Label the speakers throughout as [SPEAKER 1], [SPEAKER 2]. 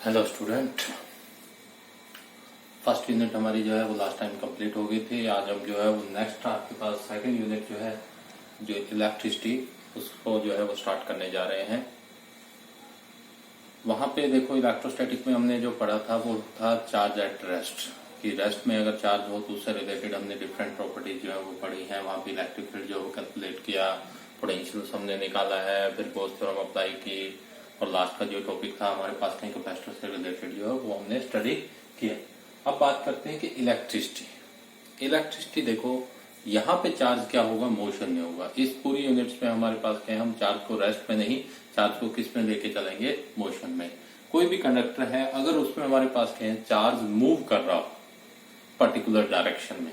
[SPEAKER 1] Hello student, first unit हमारी जो है वो लास्ट टाइम कंप्लीट हो गई थी। आज हम जो है वो नेक्स्ट आपके पास सेकंड यूनिट जो है जो इलेक्ट्रिसिटी उसको जो है वो स्टार्ट करने जा रहे हैं। वहां पे देखो इलेक्ट्रोस्टैटिक में हमने जो पढ़ा था वो था चार्ज एट रेस्ट, कि रेस्ट में अगर चार्ज हो तो उससे रिलेटेड हमने डिफरेंट प्रॉपर्टीज जो है वो पढ़ी है। वहां पे इलेक्ट्रिक फील्ड जो है वो कैलकुलेट किया, पोटेंशियल हमने निकाला है, फिर गोस थ्योरम अप्लाई की और लास्ट का जो टॉपिक था हमारे पास कहीं कैपेसिटर से रिलेटेड जो है वो हमने स्टडी किया। अब बात करते हैं कि इलेक्ट्रिसिटी देखो यहाँ पे चार्ज क्या होगा, मोशन में होगा। इस पूरी यूनिट्स में हमारे पास क्या है, हम चार्ज को रेस्ट में नहीं, चार्ज को किस में लेके चलेंगे, मोशन में। कोई भी कंडक्टर है अगर उसमें हमारे पास क्या है, चार्ज मूव कर रहा हो पर्टिकुलर डायरेक्शन में।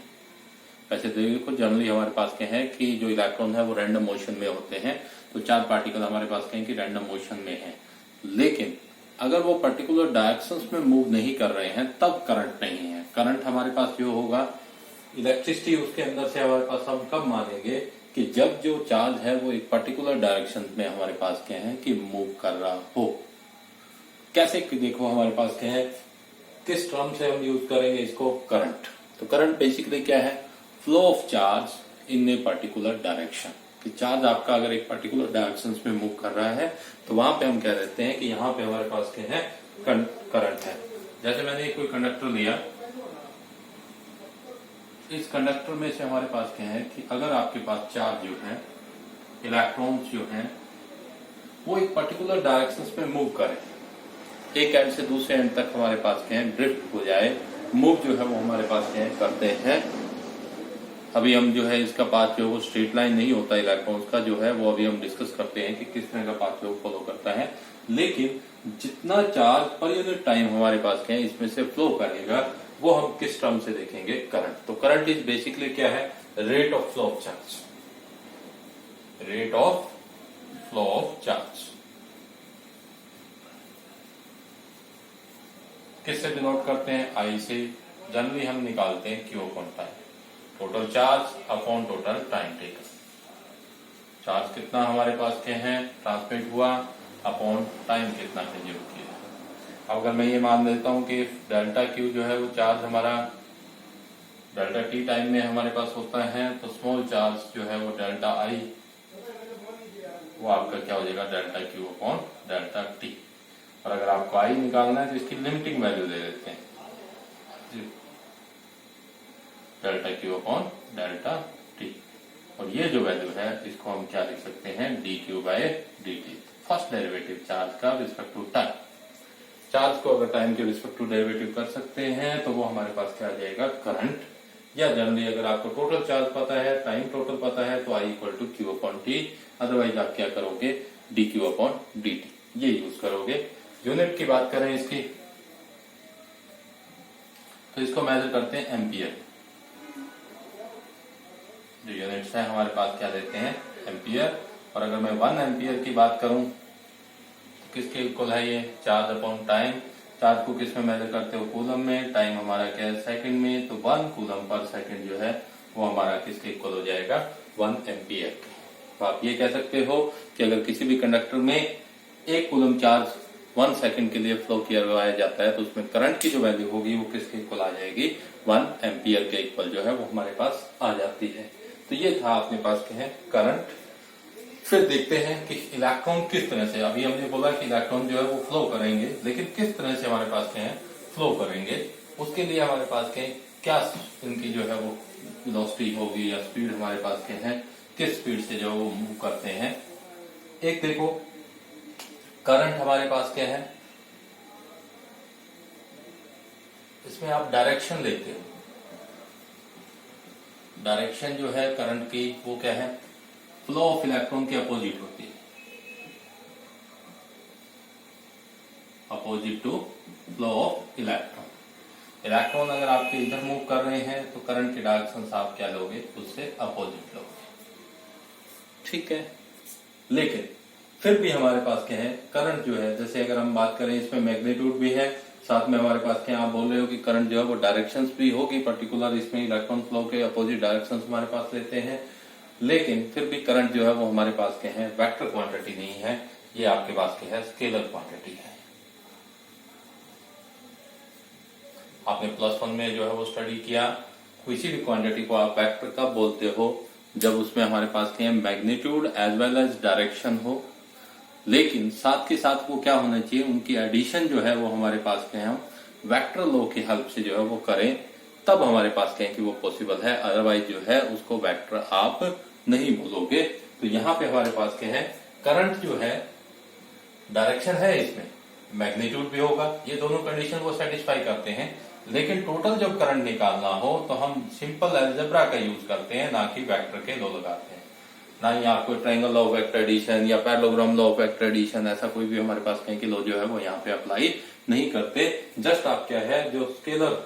[SPEAKER 1] वैसे देखो जनरली हमारे पास क्या है कि जो इलेक्ट्रॉन है वो रैंडम मोशन में होते हैं, तो चार पार्टिकल हमारे पास क्या है कि रैंडम मोशन में है। लेकिन अगर वो पर्टिकुलर डायरेक्शंस में मूव नहीं कर रहे हैं तब करंट नहीं है। करंट हमारे पास जो होगा इलेक्ट्रिसिटी उसके अंदर से हमारे पास हम कब मानेंगे कि जब जो चार्ज है वो एक पर्टिकुलर डायरेक्शन में हमारे पास क्या है कि मूव कर रहा हो। कैसे कि देखो हमारे पास क्या है, किस टर्म से हम यूज करेंगे इसको, करंट। तो करंट बेसिकली क्या है, flow of charge in a particular direction. कि चार्ज आपका अगर एक पर्टिकुलर डायरेक्शन में मूव कर रहा है तो वहां पे हम कह देते हैं कि यहाँ पे हमारे पास क्या है, करंट है। जैसे मैंने कोई कंडक्टर लिया, इस कंडक्टर में से हमारे पास क्या है कि अगर आपके पास चार्ज जो है, इलेक्ट्रॉन्स जो हैं वो एक पर्टिकुलर डायरेक्शन में मूव करें, एक एंड से दूसरे एंड तक हमारे पास क्या है ड्रिफ्ट हो जाए, मूव जो है वो हमारे पास क्या है करते हैं। अभी हम जो है इसका पाथ जो है वो स्ट्रेट लाइन नहीं होता इलेक्ट्रॉन्स का जो है वो अभी हम डिस्कस करते हैं कि किस तरह का पाथ जो फॉलो करता है। लेकिन जितना चार्ज पर यूनिट टाइम हमारे पास क्या है इसमें से फ्लो करेगा वो हम किस टर्म से देखेंगे, करंट। तो करंट इज बेसिकली क्या है, rate of flow of charge, rate of flow of charge. किससे डिनोट करते हैं, आई से। जनरली हम निकालते हैं Q upon time, total charge upon total time taken. Charge कितना हमारे पास क्या है ट्रांसमिट हुआ अपॉन टाइम कितना कंज्यूम किया। अब अगर मैं ये मान लेता हूं कि डेल्टा क्यू जो है वो चार्ज हमारा डेल्टा टी टाइम में हमारे पास होता है, तो स्मॉल चार्ज जो है वो डेल्टा आई वो आपका क्या हो जाएगा, delta Q upon delta T. और अगर आपको आई निकालना है तो इसकी लिमिटिंग वैल्यू दे देते हैं, delta Q upon delta T. और ये जो वैल्यू है इसको हम क्या लिख सकते हैं, D Q by D T. First derivative charge का रिस्पेक्ट टू टाइम। चार्ज को अगर टाइम के रिस्पेक्ट टू डेरिवेटिव कर सकते हैं तो वो हमारे पास क्या आ जाएगा, करंट। या जनरली अगर आपको टोटल चार्ज पता है, टाइम टोटल पता है, तो I equal to Q upon T. Otherwise आप क्या करोगे, D Q upon D T, ये यूज करोगे। यूनिट की बात करें इसकी, तो इसको मेजर करते हैं एम्पियर। जो यूनिट्स है हमारे पास क्या देते हैं, एम्पियर। और अगर मैं 1 एम्पियर की बात करूं तो किसके इक्वल है ये, चार्ज अपॉन टाइम। चार्ज को किस में मेजर करते हो, कूलम में। टाइम हमारा क्या है, सेकंड में। तो 1 कूलम पर सेकंड जो है वो हमारा किसके इक्वल हो जाएगा, 1 एम्पियर। तो आप ये कह सकते हो कि अगर किसी भी कंडक्टर में 1 कूलम चार्ज 1 सेकंड के लिए फ्लो किया जाता है तो उसमें करंट की जो वैल्यू होगी वो किसके इक्वल आ जाएगी, 1 एम्पियर के इक्वल जो है वो हमारे पास आ जाती है। तो ये था अपने पास क्या है, करंट। फिर देखते हैं कि इलेक्ट्रॉन किस तरह से, अभी हमने बोला कि इलेक्ट्रॉन जो है वो फ्लो करेंगे, लेकिन किस तरह से हमारे पास क्या है फ्लो करेंगे। उसके लिए हमारे पास क्या इनकी जो है वो वेलोसिटी होगी या स्पीड हमारे पास क्या है, किस स्पीड से जो वो मूव करते हैं। एक देखो करंट हमारे पास क्या है, इसमें आप डायरेक्शन लेते हो। डायरेक्शन जो है करंट की वो क्या है, फ्लो ऑफ इलेक्ट्रॉन के अपोजिट होती है, opposite to flow of electron. Electron अगर आपके इधर मूव कर रहे हैं तो करंट की डायरेक्शन आप क्या लोगे, उससे अपोजिट लोगे, ठीक है। लेकिन फिर भी हमारे पास क्या है, करंट जो है, जैसे अगर हम बात करें इसमें मैग्नीट्यूड भी है, साथ में हमारे पास क्या आप बोल रहे हो कि करंट जो है वो डायरेक्शंस भी होगी पर्टिकुलर, इसमें इलेक्ट्रॉन फ्लो के अपोजिट डायरेक्शंस हमारे पास लेते हैं। लेकिन फिर भी करंट जो है वो हमारे पास क्या है, वेक्टर क्वांटिटी नहीं है, ये आपके पास क्या है, स्केलर क्वांटिटी है। आपने +1 में जो है वो स्टडी किया। किसी भी क्वांटिटी को आप वेक्टर कब बोलते हो, जब उसमें हमारे पास क्या है, magnitude as well as direction हो, लेकिन साथ के साथ वो क्या होना चाहिए, उनकी एडिशन जो है वो हमारे पास क्या है, हम वेक्टर लॉ की हेल्प से जो है वो करें, तब हमारे पास क्या है कि वो पॉसिबल है। अदरवाइज जो है उसको वेक्टर आप नहीं बोलोगे। तो यहाँ पे हमारे पास क्या है, करंट जो है, डायरेक्शन है, इसमें मैग्नीट्यूड भी होगा, ये दोनों कंडीशन वो सेटिस्फाई करते हैं। लेकिन टोटल जब करंट निकालना हो तो हम सिंपल अलजेब्रा का यूज करते हैं, ना कि वेक्टर के लॉ लगाते हैं। ना ही आपको triangle law of vector addition या parallelogram law of vector addition, ऐसा कोई भी हमारे पास कहीं की लॉ जो है वो यहाँ पे अप्लाई नहीं करते। जस्ट आप क्या है, जो स्केलर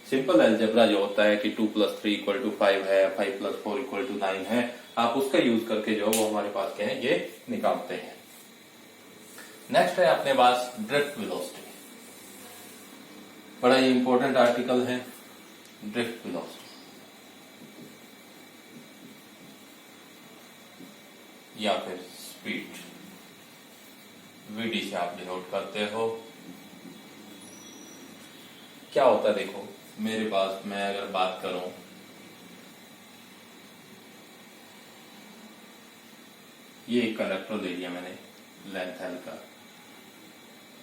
[SPEAKER 1] सिंपल अलजेब्रा जो होता है कि 2 + 3 = 5 है, 5 + 4 = 9 है, आप उसका यूज करके जो वो हमारे पास क्या है, ये निकालते हैं। नेक्स्ट है अपने पास ड्रिफ्ट वेलोसिटी। बड़ा ही इंपॉर्टेंट आर्टिकल है ड्रिफ्ट वेलोसिटी, या फिर स्पीड, वीडी से आप डिनोट करते हो। क्या होता है, देखो मेरे पास, मैं अगर बात करूं, ये एक कंडक्टर ले लिया मैंने, लेंथ एल का,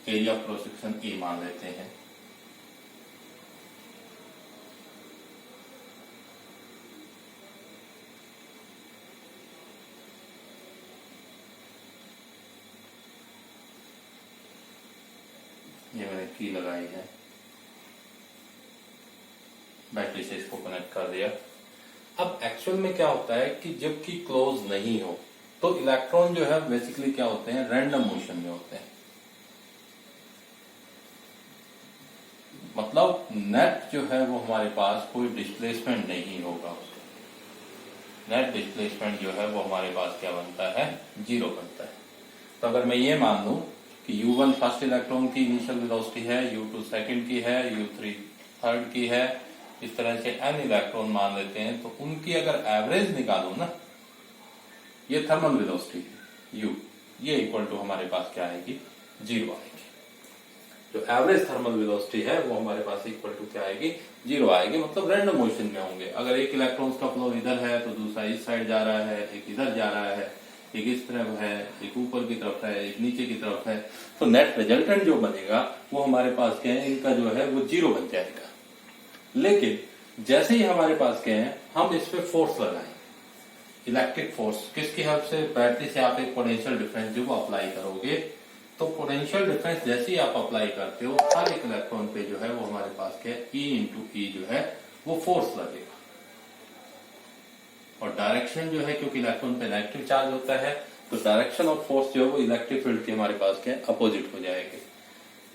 [SPEAKER 1] area of cross section A मान लेते हैं। ये मैंने की लगाई है, बैटरी से इसको कनेक्ट कर दिया। अब एक्चुअल में क्या होता है कि जबकि क्लोज नहीं हो तो इलेक्ट्रॉन जो है बेसिकली क्या होते हैं, रैंडम मोशन में होते हैं। मतलब नेट जो है वो हमारे पास कोई डिस्प्लेसमेंट नहीं होगा, उसका नेट डिस्प्लेसमेंट जो है वो हमारे पास क्या बनता है, 0 बनता है। तो अगर मैं ये मान लूं कि U1 फर्स्ट इलेक्ट्रॉन की इनिशियल वेलोसिटी है, U2 सेकंड की है, U3 थर्ड की है, इस तरह से n इलेक्ट्रॉन मान लेते हैं, तो उनकी अगर एवरेज निकालो ना, ये थर्मल वेलोसिटी है U, ये इक्वल टू हमारे पास क्या आएगी, 0 आएगी। जो एवरेज थर्मल वेलोसिटी है वो हमारे पास इक्वल टू क्या आएगी, 0 आएगी। मतलब रैंडम मोशन में होंगे। अगर एक इलेक्ट्रॉन का फ्लो इधर है तो दूसरा इस साइड जा रहा है, एक इधर जा रहा है, एक इस तरफ है, एक ऊपर की तरफ है, एक नीचे की तरफ है, तो नेट रिजल्टेंट जो बनेगा वो हमारे पास क्या है, इनका जो है वो 0 बन जाएगा। लेकिन जैसे ही हमारे पास क्या है, हम इस पे फोर्स लगाएं, इलेक्ट्रिक फोर्स, किसकी हेल्प से, बैटरी से आप एक पोटेंशियल डिफरेंस जो अप्लाई करोगे, तो पोटेंशियल डिफरेंस जैसे ही आप अप्लाई करते हो, हर एक इलेक्ट्रॉन पे जो है वो हमारे पास क्या है, E × E जो है वो फोर्स लगेगा। और डायरेक्शन जो है, क्योंकि इलेक्ट्रॉन पे नेगेटिव चार्ज होता है, तो डायरेक्शन ऑफ फोर्स जो है वो इलेक्ट्रिक फील्ड के हमारे पास क्या है, अपोजिट हो जाएगी।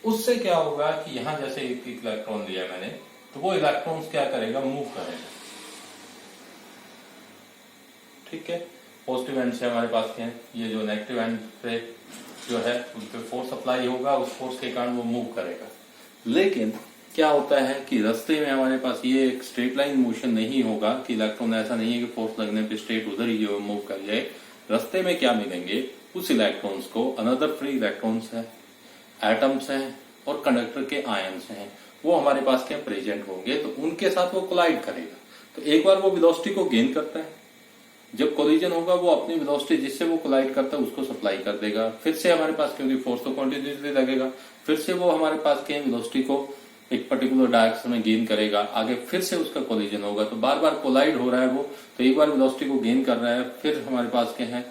[SPEAKER 1] उससे क्या होगा कि यहां जैसे एक इलेक्ट्रॉन लिया मैंने, तो वो इलेक्ट्रॉन्स क्या करेगा, मूव करेगा। ठीक है, पॉजिटिव एंड से हमारे पास क्या है, ये जो नेगेटिव एंड पे जो है उन पे फोर्स अप्लाई होगा, उस फोर्स के कारण वो मूव करेगा। लेकिन क्या होता है कि रास्ते में हमारे पास ये एक स्ट्रेट लाइन मोशन नहीं होगा, कि इलेक्ट्रॉन ऐसा नहीं है कि फोर्स लगने पे स्ट्रेट उधर ही जो मूव कर जाए। रास्ते में क्या मिलेंगे, उस इलेक्ट्रॉन्स को अनदर फ्री इलेक्ट्रॉन्स है, एटम्स हैं और कंडक्टर के आयन्स हैं, वो हमारे पास क्या प्रेजेंट होंगे, तो उनके साथ वो कोलाइड करेगा। तो एक बार वो वेलोसिटी को गेन करता है, जब कोलिजन होगा वो अपनी वेलोसिटी जिससे वो कोलाइड करता है उसको सप्लाई कर देगा। फिर से हमारे पास, क्योंकि फोर्स तो कंटिन्यूसली लगेगा, फिर से वो हमारे पास क्या वेलोसिटी को एक पर्टिकुलर डायरेक्शन में गेन करेगा, आगे फिर से उसका कोलिजन होगा। तो बार बार कोलाइड हो रहा है वो, तो एक बार वेलोसिटी को गेन कर रहा है, फिर हमारे पास क्या है,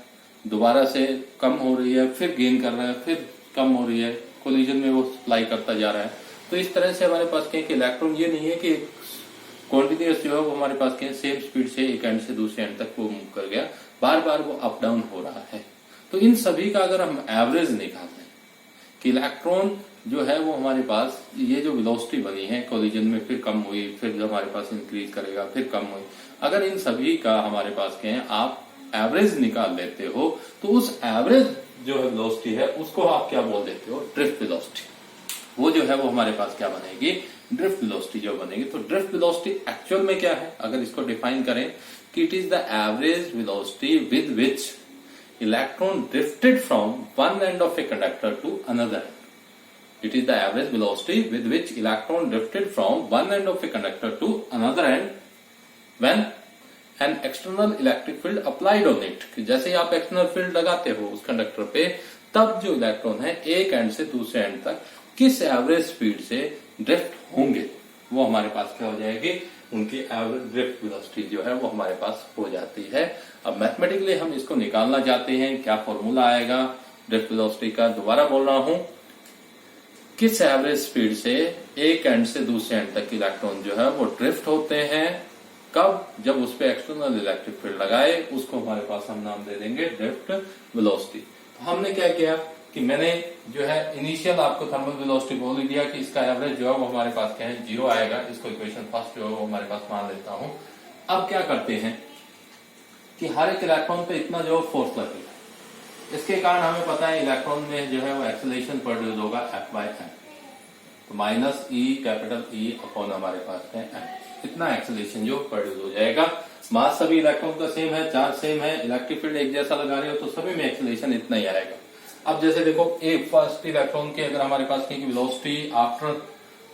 [SPEAKER 1] दोबारा से कम हो रही है, फिर गेन कर रहा है, फिर कम हो रही है, कोलिजन में वो सप्लाई करता जा रहा है। तो इस तरह से हमारे पास क्या है कि इलेक्ट्रॉन ये नहीं है कि कॉन्टिन्यूस जो है वो हमारे पास क्या सेम स्पीड से एक एंड से दूसरे एंड तक वो मूव कर गया, बार बार वो अप डाउन हो रहा है। तो इन सभी का अगर हम एवरेज निकाल लें कि इलेक्ट्रॉन जो है वो हमारे पास ये जो वेलोसिटी बनी है कोलिजन में, फिर कम हुई, फिर हमारे पास इंक्रीज करेगा, फिर कम हुई, अगर इन सभी का हमारे पास क्या है आप एवरेज निकाल लेते हो, तो उस एवरेज जो है वेलोसिटी है उसको आप क्या बोल देते हो, ड्रिफ्ट वेलोसिटी। वो जो है वो हमारे पास क्या बनेगी, ड्रिफ्ट वेलोसिटी जो बनेगी। तो ड्रिफ्ट वेलोसिटी एक्चुअल में क्या है, अगर इसको डिफाइन करें कि it is the average velocity with which electron drifted from one end of a conductor to another end. It is the average velocity with which electron drifted from one end of a conductor to another end when an external electric field applied on it. कि जैसे ही आप external field लगाते हो उस conductor पे, तब जो electron है एक एंड से दूसरे एंड तक किस एवरेज स्पीड से ड्रिफ्ट होंगे, वो हमारे पास क्या हो जाएगी, उनकी एवरेज ड्रिफ्ट वेलोसिटी जो है वो हमारे पास हो जाती है। अब मैथमेटिकली हम इसको निकालना चाहते हैं, क्या फॉर्मूला आएगा ड्रिफ्ट वेलोसिटी का, दोबारा बोल रहा हूं, किस एवरेज स्पीड से एक एंड से दूसरे एंड तक इलेक्ट्रॉन जो है वो ड्रिफ्ट होते हैं, कब, जब उस पर एक्सटर्नल इलेक्ट्रिक फील्ड लगाए, उसको हमारे पास हम नाम दे देंगे ड्रिफ्ट वेलोसिटी। तो हमने क्या किया कि मैंने जो है इनिशियल आपको थर्मल वेलोसिटी बोल ही दिया कि इसका एवरेज जो है वो हमारे पास क्या है, 0 आएगा। इसको इक्वेशन फर्स्ट जो है वो हमारे पास मान लेता हूं। अब क्या करते हैं कि हर एक इलेक्ट्रॉन पे इतना जो फोर्स लगेगा, इसके कारण हमें पता है इलेक्ट्रॉन में जो है वो एक्सेलरेशन प्रोड्यूस होगा F/m, तो minus E capital E upon हमारे पास है m, इतना एक्सेलरेशन जो प्रोड्यूस हो जाएगा। मास सभी इलेक्ट्रॉन का सेम है, चार्ज सेम है, इलेक्ट्रिक फील्ड एक जैसा लगा रहे हो तो सभी में एक्सेलरेशन इतना ही आएगा। अब जैसे देखो ए फर्स्ट इलेक्ट्रॉन के अगर हमारे पास की वेलोसिटी आफ्टर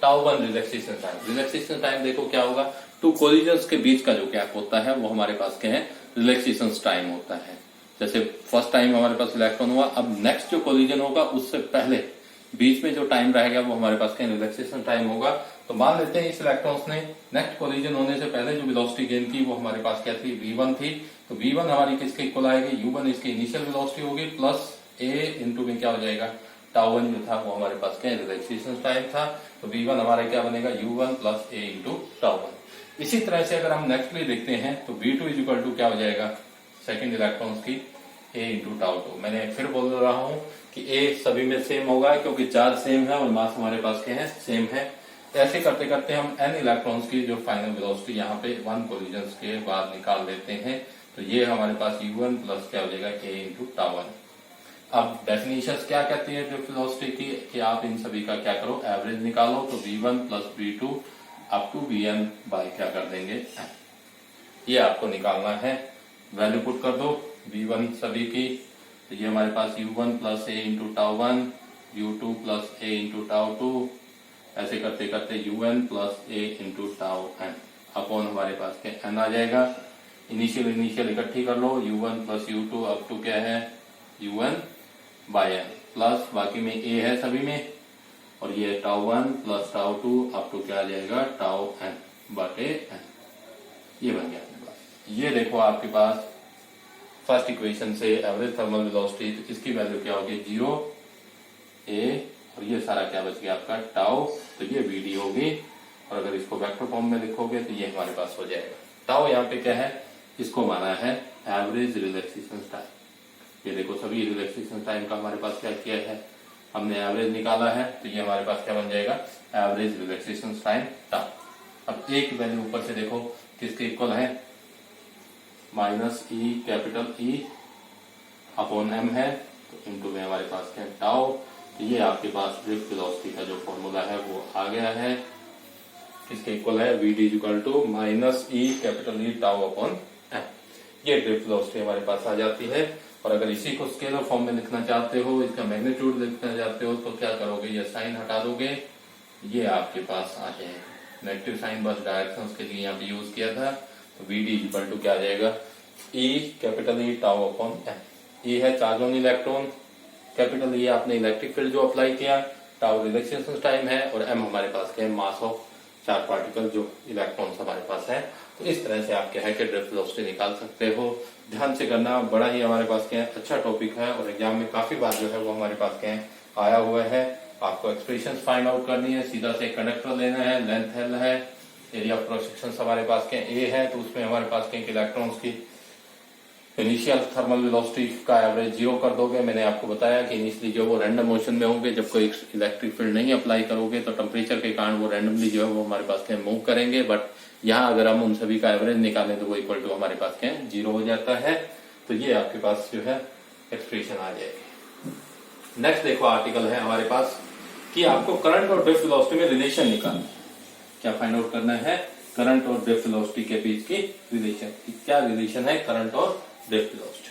[SPEAKER 1] τ1 रिलैक्सेशन टाइम देखो क्या होगा, टू कोलिजन्स के बीच का जो गैप होता है वो हमारे पास क्या है, रिलैक्सेशन टाइम होता है। जैसे फर्स्ट टाइम हमारे पास इलेक्ट्रॉन हुआ, अब नेक्स्ट जो कोलिजन होगा उससे पहले बीच में जो टाइम रहेगा वो हमारे पास क्या रिलैक्सेशन टाइम होगा। तो मान लेते हैं इस इलेक्ट्रॉन्स ने नेक्स्ट कोलिजन होने से पहले जो वेलोसिटी गेन की वो हमारे पास क्या थी, v1 थी। तो v1 हमारी किसके इक्वल आएगी, u1 इसकी इनिशियल वेलोसिटी होगी प्लस a इंटू में क्या हो जाएगा, τ1 जो था वो हमारे पास क्या रिलैक्सेशन टाइम था। तो v1 हमारा क्या बनेगा, u1 प्लस a इंटू τ1। इसी तरह से अगर हम नेक्स्टली देखते हैं तो v2 इक्वल टू क्या हो जाएगा, सेकेंड इलेक्ट्रॉन्स की a इंटू τ2। मैंने फिर बोल रहा हूं कि a सभी में सेम होगा क्योंकि चार्ज सेम है और मास हमारे पास क्या है, सेम है। ऐसे करते करते हम n इलेक्ट्रॉन्स की जो फाइनल वेलोसिटी यहाँ पे 1 कोलिजन्स के बाद निकाल लेते हैं। तो ये हमारे पास u1 प्लस क्या हो जाएगा, a इंटू τ1। अब डेफिनेशन क्या कहती है ड्रिफ्ट वेलोसिटी की, कि आप इन सभी का क्या करो, एवरेज निकालो। तो v1 plus v2 up to vn by क्या कर देंगे, n, ये आपको निकालना है। वैल्यू पुट कर दो v1 सभी की, तो ये हमारे पास u1 plus a into τ1, u2 plus a into τ2, ऐसे करते करते un plus a into τn upon हमारे पास क्या n आ जाएगा। इनिशियल इकट्ठी कर लो, u1 plus u2 up to क्या है, un बाय n प्लस बाकी में a है सभी में, और ये τ1 प्लस τ2 अप टू क्या आ जाएगा, τn बटे n। ये बन गया अपने पास। ये देखो आपके पास फर्स्ट इक्वेशन से एवरेज थर्मल वेलोसिटी, तो इसकी वैल्यू क्या होगी, 0 a, और ये सारा क्या बच गया आपका τ, तो ये vd होगी। और अगर इसको वेक्टर फॉर्म में लिखोगे तो ये हमारे पास हो जाएगा। τ यहाँ पे क्या है, इसको माना है एवरेज रिलैक्सेशन टाइम। ये देखो सभी रिलैक्सेशन टाइम का हमारे पास क्या किया है, हमने एवरेज निकाला है, तो ये हमारे पास क्या बन जाएगा, एवरेज रिलैक्सेशन टाइम τ। अब एक वैल्यू ऊपर से देखो किसके इक्वल है, minus E capital E upon m है, तो इंटू में हमारे पास क्या है τ। तो ये आपके पास ड्रिफ्ट वेलोसिटी का जो फॉर्मूला है वो आ गया है, किसके इक्वल है, vd equal to minus E capital E τ upon m। ये ड्रिफ्ट वेलोसिटी हमारे पास आ जाती है। और अगर इसी को स्केलर फॉर्म में लिखना चाहते हो, इसका मैग्नीट्यूड लिखना चाहते हो, तो क्या करोगे, ये साइन हटा दोगे, ये आपके पास आ जाएगा। नेगेटिव साइन बस डायरेक्शंस के लिए यहाँ पे यूज किया था। तो vd इक्वल टू क्या आ जाएगा, E capital E τ upon m। E है charge on electron, capital E आपने इलेक्ट्रिक फील्ड जो अप्लाई किया, τ रिलैक्सेशन टाइम है, और m हमारे पास क्या है, मास ऑफ चार पार्टिकल जो इलेक्ट्रॉन्स हमारे पास है। तो इस तरह से आप क्या है कि ड्रिफ्ट वेलोसिटी निकाल सकते हो। ध्यान से करना, बड़ा ही हमारे पास क्या है, अच्छा टॉपिक है, और एग्जाम में काफी बार जो है वो हमारे पास क्या है, आया हुआ है। आपको एक्सप्रेशन फाइंड आउट करनी है, सीधा से कंडक्टर लेना है, लेंथ L है, एरिया ऑफ क्रॉस सेक्शन हमारे पास क्या A है, तो उसमें हमारे पास क्या इलेक्ट्रॉन्स की इनिशियल थर्मल वेलोसिटी का एवरेज 0 कर दोगे। मैंने आपको बताया कि इनिशियली जो वो रैंडम मोशन में होंगे, जब कोई इलेक्ट्रिक फील्ड नहीं अप्लाई करोगे तो टेम्परेचर के कारण वो रैंडमली जो है वो हमारे पास क्या मूव करेंगे। बट यहाँ अगर हम उन सभी का एवरेज निकालें तो वो इक्वल टू हमारे पास क्या 0 हो जाता है। तो ये आपके पास जो है एक्सप्रेशन आ जाएगी। नेक्स्ट देखो आर्टिकल है हमारे पास कि आपको करंट और ड्रिफ्ट वेलोसिटी में रिलेशन निकालना है। क्या फाइंड आउट करना है, करंट और ड्रिफ्ट वेलोसिटी के बीच की रिलेशन, क्या रिलेशन है करंट और drift velocity.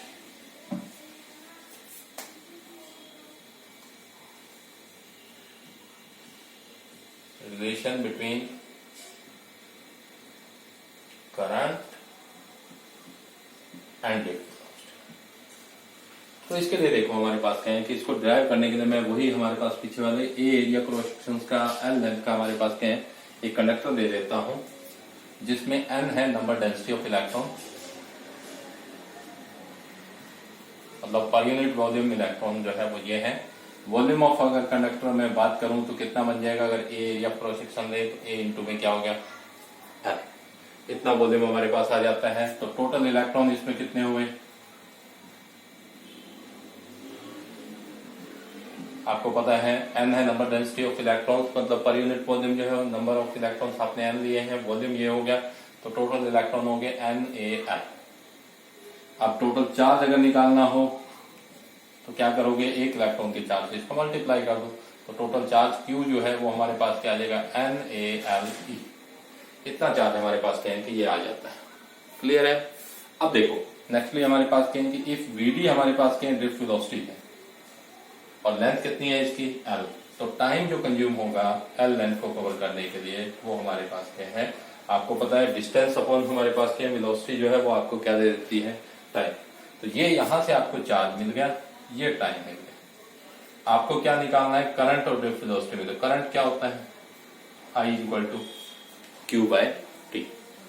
[SPEAKER 1] Relation between current and drift. तो इसके लिए देखो हमारे पास क्या है कि इसको ड्राइव करने के लिए मैं वही हमारे पास पीछे वाले ए एरिया क्रॉस सेक्शन का एल लेंथ का हमारे पास क्या है एक कंडक्टर दे देता हूं जिसमें एन है नंबर डेंसिटी ऑफ इलेक्ट्रॉन, मतलब पर यूनिट वॉल्यूम इलेक्ट्रॉन जो है वो ये है। वॉल्यूम ऑफ अगर कंडक्टर में बात करूं तो कितना बन जाएगा, अगर ए एरिया क्रॉस सेक्शन ले तो ए इंटू में क्या हो गया एल, इतना वॉल्यूम हमारे पास आ जाता है। तो टोटल इलेक्ट्रॉन इसमें कितने हुए, आपको पता है एन है नंबर डेंसिटी ऑफ इलेक्ट्रॉन्स, मतलब पर यूनिट वॉल्यूम जो है नंबर ऑफ इलेक्ट्रॉन्स आपने एन लिए हैं, वॉल्यूम ये हो गया, तो टोटल इलेक्ट्रॉन हो गए एन ए एल। अब टोटल चार्ज अगर निकालना हो तो क्या करोगे, एक इलेक्ट्रॉन के चार्ज से इसको मल्टीप्लाई कर दो, तो टोटल चार्ज क्यू जो है वो हमारे पास क्या आ जाएगा एन ए एल ई, इतना चार्ज हमारे पास क्या है कि ये आ जाता है। क्लियर है। अब देखो नेक्स्टली हमारे पास क्या है कि इफ वीडी हमारे पास क्या है ड्रिफ्ट वेलोसिटी है और लेंथ कितनी है इसकी एल, तो टाइम जो कंज्यूम होगा एल लेंथ को कवर करने के लिए वो हमारे पास क्या है, आपको पता है डिस्टेंस अपॉन हमारे पास क्या है वेलोसिटी जो है वो आपको क्या दे देती है टाइम। तो ये यहां से आपको चार्ज मिल गया, ये टाइम मिल गया। आपको क्या निकालना है, करंट और ड्रिफ्ट वेलोसिटी में। तो करंट क्या होता है I is equal to Q by T,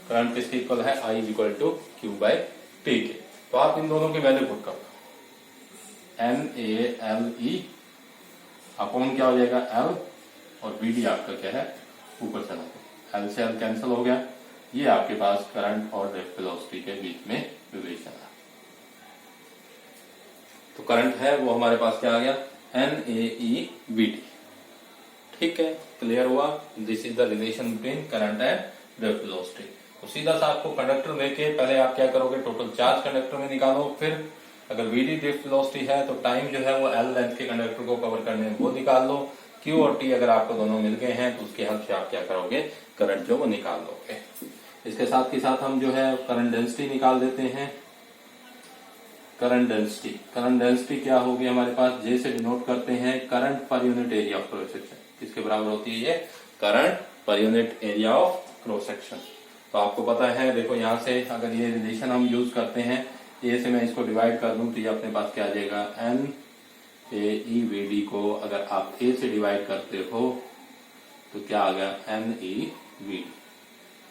[SPEAKER 1] current किसके इक्वल है I is equal to Q by T के। तो आप इन दोनों की वैल्यू पुट कर दो, N A L E upon क्या हो जाएगा एल और बी डी आपका क्या है ऊपर चला गया, एल से एल कैंसिल हो गया, ये आपके पास करंट और ड्रिफ्ट वेलोसिटी के बीच में रिलेशन है। तो करंट है वो हमारे पास क्या आ गया N A E B T. ठीक है, क्लियर हुआ। This is the relation between current and drift velocity. तो सीधा सा आपको कंडक्टर लेके पहले आप क्या करोगे, टोटल चार्ज कंडक्टर में निकालो, फिर अगर वीडी ड्रिफ्ट वेलोसिटी है तो टाइम जो है वो एल लेंथ के कंडक्टर को कवर करने वो निकाल लो, क्यू और टी अगर आपको दोनों मिल गए हैं तो उसकी हेल्प से आप क्या करोगे करंट जो वो निकाल लोगे। इसके साथ ही साथ हम जो है करंट डेंसिटी निकाल देते हैं। करंट डेंसिटी क्या होगी हमारे पास, जे से डिनोट करते हैं current per unit area of cross section, किसके बराबर होती है ये current per unit area of cross section. तो आपको पता है देखो यहाँ से अगर ये रिलेशन हम यूज करते हैं, ए से मैं इसको डिवाइड कर दूं तो ये अपने पास क्या आ जाएगा N A E V D को अगर आप ए से डिवाइड करते हो तो क्या आ गया एन ई वी डी।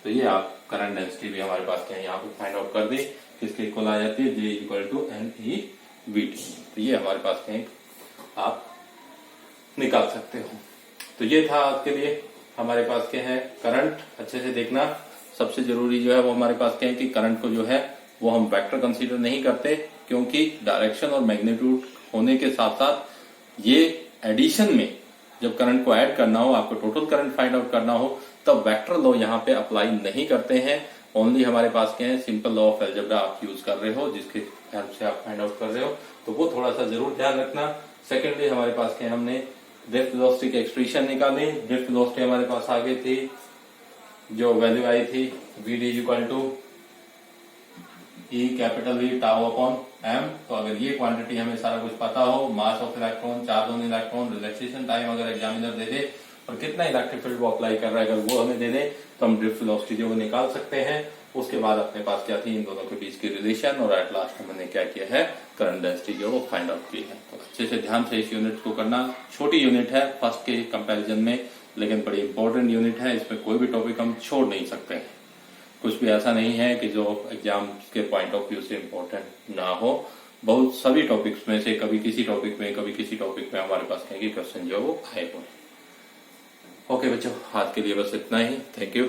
[SPEAKER 1] तो ये आप करंट डेंसिटी भी हमारे पास क्या है यहाँ पे फाइंड आउट कर दी, किसके इक्वल आ जाती है J equal to N E V D. तो ये हमारे पास क्या है आप निकाल सकते हो। तो ये था आज के लिए हमारे पास क्या है करंट। अच्छे से देखना, सबसे जरूरी जो है वो हमारे पास क्या है कि करंट को जो है वो हम वेक्टर कंसीडर नहीं करते, क्योंकि डायरेक्शन और मैग्नीट्यूड होने के साथ साथ ये एडिशन में जब करंट को ऐड करना हो, आपको टोटल करंट फाइंड आउट करना हो, तब वेक्टर लॉ यहाँ पे अप्लाई नहीं करते हैं। ओनली हमारे पास क्या है सिंपल लॉ ऑफ अलजेब्रा आप यूज कर रहे हो, जिसके हेल्प से आप फाइंड आउट कर रहे हो, तो वो थोड़ा सा जरूर ध्यान रखना। सेकेंडली हमारे पास क्या है, हमने ड्रिफ्ट वेलोसिटी की एक्सप्रेशन निकाली। ड्रिफ्ट वेलोसिटी हमारे पास आ गई थी, जो वैल्यू आई थी V D equal to E capital V tau upon M. तो अगर ये क्वांटिटी हमें सारा कुछ पता हो, mass of electron, charge on electron, relaxation time अगर एग्जामिनर दे दे और कितना इलेक्ट्रिक फील्ड वो अप्लाई कर रहा है अगर वो हमें दे दे, तो हम ड्रिफ्ट वेलोसिटी जो वो निकाल सकते हैं। उसके बाद अपने पास क्या थी इन दोनों के बीच की रिलेशन, और एट लास्ट हमने क्या किया है करंट डेंसिटी जो वो फाइंड आउट की है। तो अच्छे से ध्यान से इस यूनिट को करना। छोटी यूनिट है फर्स्ट के कंपेरिजन में, लेकिन बड़ी इंपॉर्टेंट यूनिट है। इसमें कोई भी टॉपिक हम छोड़ नहीं सकते हैं। कुछ भी ऐसा नहीं है कि जो एग्जाम के पॉइंट ऑफ व्यू से इम्पोर्टेंट ना हो। बहुत सभी टॉपिक्स में से कभी किसी टॉपिक में कभी किसी टॉपिक में हमारे पास है कि क्वेश्चन जो वो आए हुए। ओके बच्चों, आज के लिए बस इतना ही। Thank you.